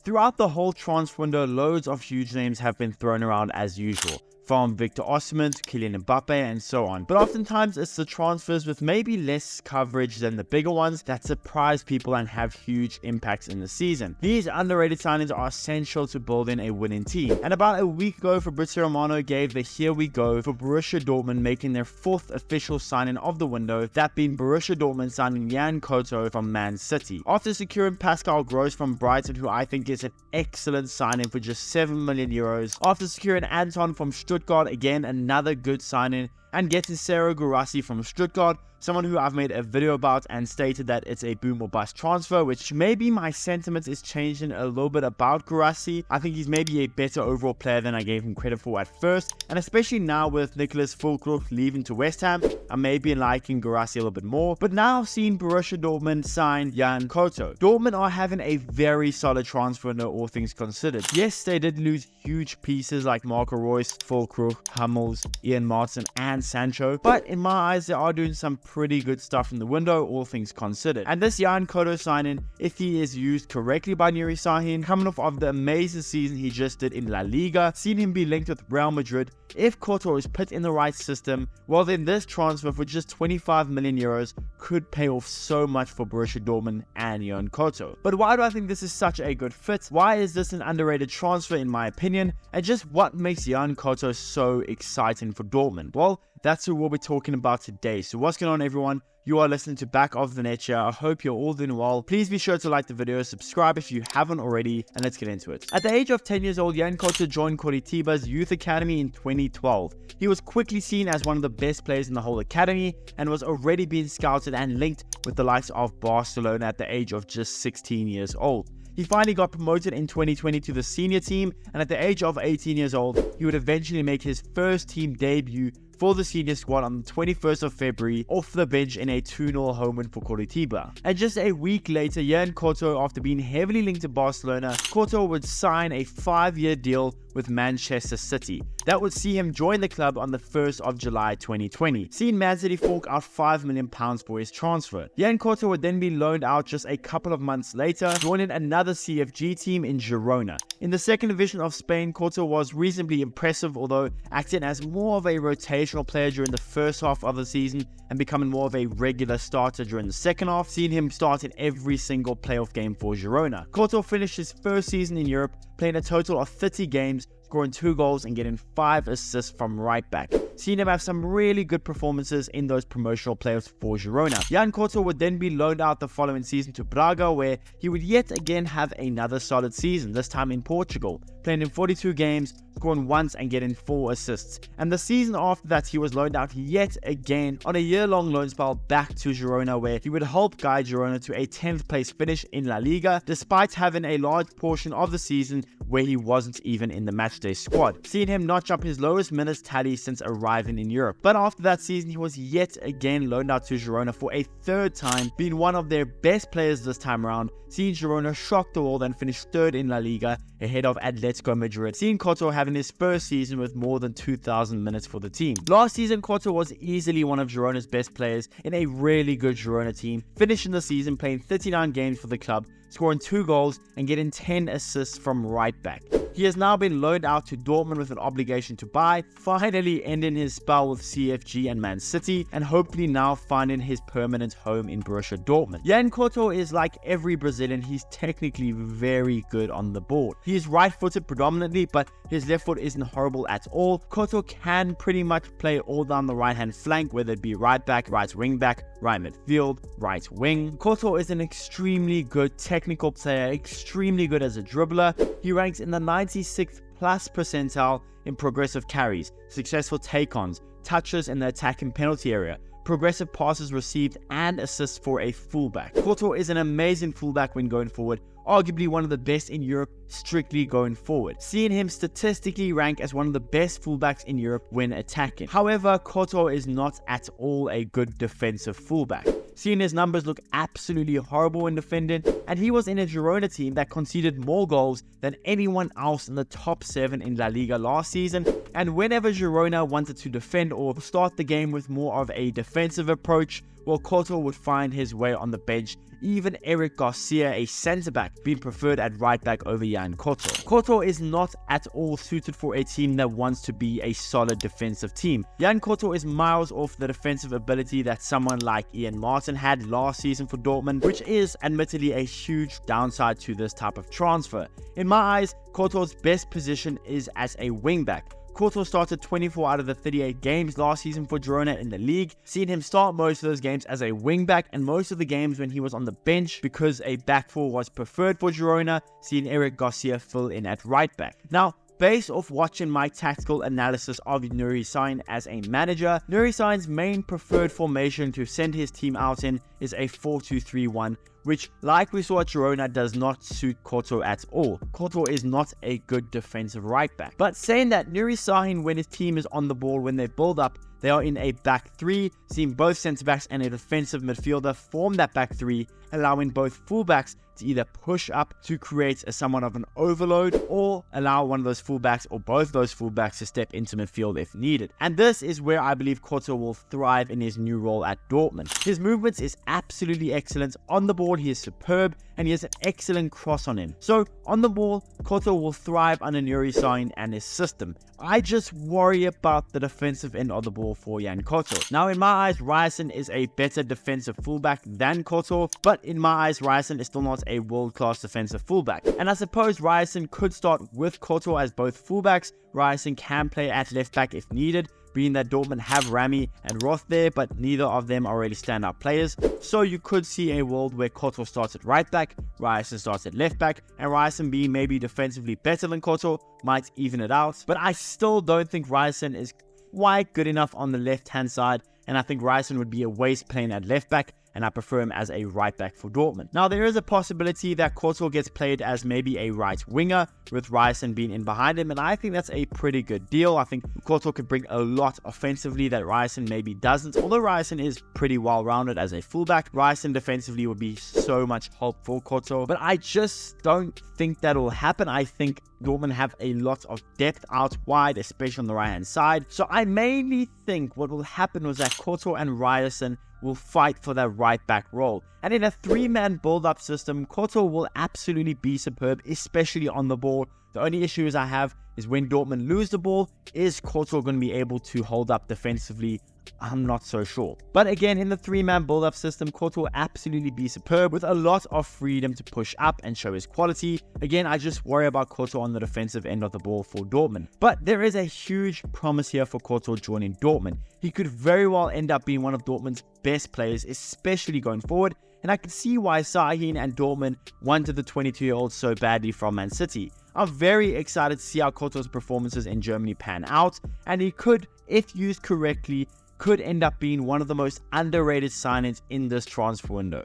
Throughout the whole transfer window, loads of huge names have been thrown around as usual, from Victor Osimhen to Kylian Mbappe and so on. But oftentimes it's the transfers with maybe less coverage than the bigger ones that surprise people and have huge impacts in the season. These underrated signings are essential to building a winning team. And about a week ago, Fabrizio Romano gave the here we go for Borussia Dortmund, making their 4th official signing of the window, that being Borussia Dortmund signing Yan Couto from Man City. After securing Pascal Gross from Brighton, who I think is an excellent signing for just 7 million euros. After securing Anton from Stuttgart, again another good signing, and getting Sergio Guirassy from Stuttgart, someone who I've made a video about and stated that it's a boom or bust transfer, which maybe my sentiments is changing a little bit about Guirassy. I think he's maybe a better overall player than I gave him credit for at first, and especially now with Nicholas Füllkrug leaving to West Ham, I may be liking Guirassy a little bit more. But now I've seen Borussia Dortmund sign Yan Couto. Dortmund are having a very solid transfer window, all things considered. Yes, they did lose huge pieces like Marco Reus, Füllkrug, Hummels, Ian Martin and Sancho, but in my eyes they are doing some pretty good stuff in the window, all things considered. And this Yan Couto signing, if he is used correctly by Nuri Sahin, coming off of the amazing season he just did in La Liga, seen him be linked with Real Madrid, if Couto is put in the right system, well then this transfer for just 25 million euros could pay off so much for Borussia Dortmund and Yan Couto. But why do I think this is such a good fit? Why is this an underrated transfer in my opinion? And just what makes Yan Couto so exciting for Dortmund? Well, that's what we'll be talking about today. So what's going on, everyone? You are listening to Back of the Net here. I hope you're all doing well. Please be sure to like the video, subscribe if you haven't already, and let's get into it. At the age of 10 years old, Yan Couto joined Coritiba's youth academy in 2012. He was quickly seen as one of the best players in the whole academy and was already being scouted and linked with the likes of Barcelona at the age of just 16 years old. He finally got promoted in 2020 to the senior team, and at the age of 18 years old, he would eventually make his first team debut for the senior squad on the 21st of February off the bench in a 2-0 home win for Coritiba. And just a week later, Yan Couto, after being heavily linked to Barcelona, Couto would sign a 5-year deal with Manchester City. That would see him join the club on the 1st of July 2020, seeing Man City fork out £5 million for his transfer. Yan Couto would then be loaned out just a couple of months later, joining another CFG team in Girona. In the second division of Spain, Couto was reasonably impressive, although acting as more of a rotational player during the first half of the season and becoming more of a regular starter during the second half, seeing him start in every single playoff game for Girona. Couto finished his first season in Europe, playing a total of 30 games, scoring 2 goals and getting 5 assists from right back. Seeing him have some really good performances in those promotional playoffs for Girona. Yan Couto would then be loaned out the following season to Braga, where he would yet again have another solid season, this time in Portugal, playing in 42 games, scoring once and getting 4 assists. And the season after that, he was loaned out yet again on a year-long loan spell back to Girona, where he would help guide Girona to a 10th place finish in La Liga, despite having a large portion of the season where he wasn't even in the matchday squad, seeing him notch up his lowest minutes tally since arriving in Europe. But after that season, he was yet again loaned out to Girona for a 3rd time, being one of their best players this time around, seeing Girona shock the world and finish 3rd in La Liga ahead of Atletico Madrid, seeing Couto having his first season with more than 2,000 minutes for the team. Last season, Couto was easily one of Girona's best players in a really good Girona team, finishing the season playing 39 games for the club, scoring 2 goals and getting 10 assists from right back. He has now been loaned out to Dortmund with an obligation to buy, finally ending his spell with CFG and Man City, and hopefully now finding his permanent home in Borussia Dortmund. Yan Couto is like every Brazilian, he's technically very good on the board. He is right-footed predominantly, but his left foot isn't horrible at all. Couto can pretty much play all down the right-hand flank, whether it be right back, right wing back, right midfield, right wing. Couto is an extremely good technical player, extremely good as a dribbler. He ranks in the 96th plus percentile in progressive carries, successful take-ons, touches in the attacking penalty area, progressive passes received and assists for a fullback. Couto is an amazing fullback when going forward, arguably one of the best in Europe strictly going forward, seeing him statistically rank as one of the best fullbacks in Europe when attacking. However, Couto is not at all a good defensive fullback, seeing his numbers look absolutely horrible when defending, and he was in a Girona team that conceded more goals than anyone else in the top 7 in La Liga last season, and whenever Girona wanted to defend or start the game with more of a defensive approach, while Couto would find his way on the bench. Even Eric Garcia, a centre-back, being preferred at right-back over Yan Couto. Couto is not at all suited for a team that wants to be a solid defensive team. Yan Couto is miles off the defensive ability that someone like Ian Martin had last season for Dortmund, which is admittedly a huge downside to this type of transfer. In my eyes, Couto's best position is as a wing-back. Couto started 24 out of the 38 games last season for Girona in the league, seeing him start most of those games as a wingback, and most of the games when he was on the bench because a back four was preferred for Girona, seeing Eric Garcia fill in at right back. Now, based off watching my tactical analysis of Nuri Sahin as a manager, Nuri Sahin's main preferred formation to send his team out in is a 4-2-3-1, which, like we saw at Girona, does not suit Couto at all. Couto is not a good defensive right back. But saying that, Nuri Sahin, when his team is on the ball, when they build up, they are in a back three, seeing both centre-backs and a defensive midfielder form that back three, allowing both fullbacks to either push up to create somewhat of an overload, or allow one of those fullbacks or both those fullbacks to step into midfield if needed. And this is where I believe Couto will thrive in his new role at Dortmund. His movements is absolutely excellent. On the ball, he is superb, and he has an excellent cross on him. So on the ball, Couto will thrive under Nuri Sahin and his system. I just worry about the defensive end of the ball for Yan Couto. Now, in my eyes, Ryerson is a better defensive fullback than Couto, but in my eyes, Ryerson is still not a world-class defensive fullback. And I suppose Ryerson could start with Couto as both fullbacks. Ryerson can play at left back if needed, being that Dortmund have Rami and Roth there, but neither of them are really standout players. So you could see a world where Couto starts at right back, Ryerson starts at left back, and Ryerson being maybe defensively better than Couto might even it out. But I still don't think Ryerson is quite good enough on the left-hand side, and I think Ryerson would be a waste playing at left back, and I prefer him as a right back for Dortmund. Now, there is a possibility that Couto gets played as maybe a right winger, with Ryerson being in behind him, and I think that's a pretty good deal. I think Couto could bring a lot offensively that Ryerson maybe doesn't. Although Ryerson is pretty well-rounded as a fullback, Ryerson defensively would be so much help for Couto, but I just don't think that'll happen. I think Dortmund have a lot of depth out wide, especially on the right-hand side. So I mainly think what will happen was that Couto and Ryerson will fight for that right back role. And in a three-man build-up system, Couto will absolutely be superb, especially on the ball. The only issues I have is when Dortmund lose the ball, is Couto going to be able to hold up defensively? I'm not so sure. But again, in the three-man build-up system, Couto will absolutely be superb with a lot of freedom to push up and show his quality. Again, I just worry about Couto on the defensive end of the ball for Dortmund. But there is a huge promise here for Couto joining Dortmund. He could very well end up being one of Dortmund's best players, especially going forward. And I can see why Sahin and Dortmund wanted the 22-year-old so badly from Man City. I'm very excited to see how Couto's performances in Germany pan out, and he could, if used correctly, could end up being one of the most underrated signings in this transfer window.